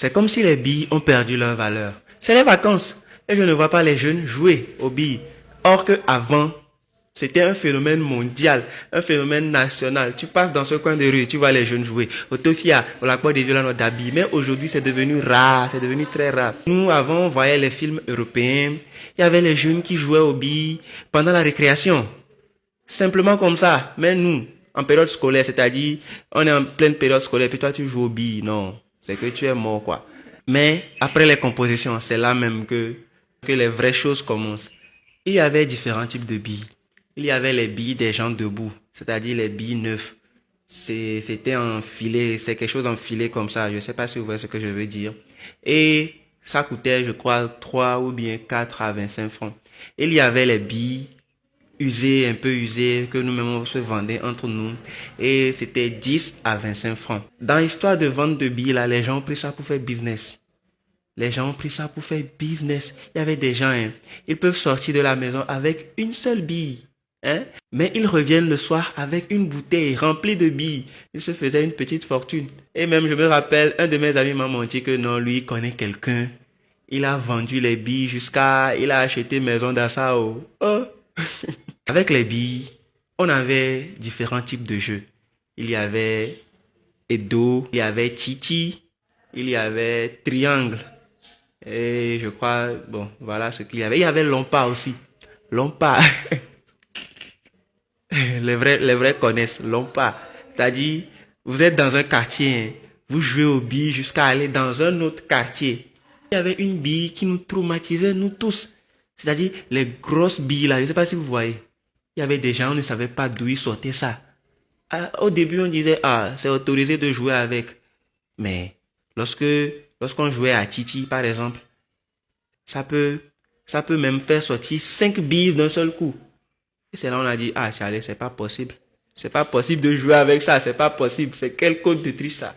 C'est comme si les billes ont perdu leur valeur. C'est les vacances. Et je ne vois pas les jeunes jouer aux billes. Or que avant, c'était un phénomène mondial, un phénomène national. Tu passes dans ce coin de rue, tu vois les jeunes jouer. Au Tofia, au lac des Violons d'habits. Mais aujourd'hui, c'est devenu rare, c'est devenu très rare. Nous, avant, on voyait les films européens. Il y avait les jeunes qui jouaient aux billes pendant la récréation. Simplement comme ça. Mais nous, en période scolaire, c'est-à-dire, on est en pleine période scolaire, puis toi, tu joues aux billes. Non, c'est que tu es mort, quoi. Mais après les compositions, c'est là même que les vraies choses commencent. Il y avait différents types de billes. Il y avait les billes des gens debout, c'est-à-dire les billes neuves. C'était en filet, c'est quelque chose en filet comme ça. Je ne sais pas si vous voyez ce que je veux dire. Et ça coûtait, je crois, 3 ou bien 4 à 25 francs. Il y avait les billes usées, un peu usées, que nous-mêmes on se vendait entre nous. Et c'était 10 à 25 francs. Dans l'histoire de vente de billes, là, les gens ont pris ça pour faire business. Les gens ont pris ça pour faire business. Il y avait des gens, hein, ils peuvent sortir de la maison avec une seule bille. Hein? Mais ils reviennent le soir avec une bouteille remplie de billes. Ils se faisaient une petite fortune. Et même, je me rappelle, un de mes amis m'a menti que non, lui, il connaît quelqu'un. Il a vendu les billes jusqu'à... Il a acheté maison d'Assao. Oh. Avec les billes, on avait différents types de jeux. Il y avait Edo, il y avait Titi, il y avait Triangle. Et je crois, bon, voilà ce qu'il y avait. Il y avait Lompa aussi. Lompa. Les vrais connaissent Lompa. C'est-à-dire, vous êtes dans un quartier, hein, vous jouez aux billes jusqu'à aller dans un autre quartier. Il y avait une bille qui nous traumatisait, nous tous. C'est-à-dire, les grosses billes là, je ne sais pas si vous voyez. Il y avait des gens, on ne savait pas d'où ils sortaient ça. Au début, on disait, ah, c'est autorisé de jouer avec. Mais, lorsqu'on jouait à Titi, par exemple, ça peut, ça peut même faire sortir 5 billes d'un seul coup. Et c'est là on a dit, ah Charlie, c'est pas possible. C'est pas possible de jouer avec ça, c'est pas possible. C'est quel code de triche ça?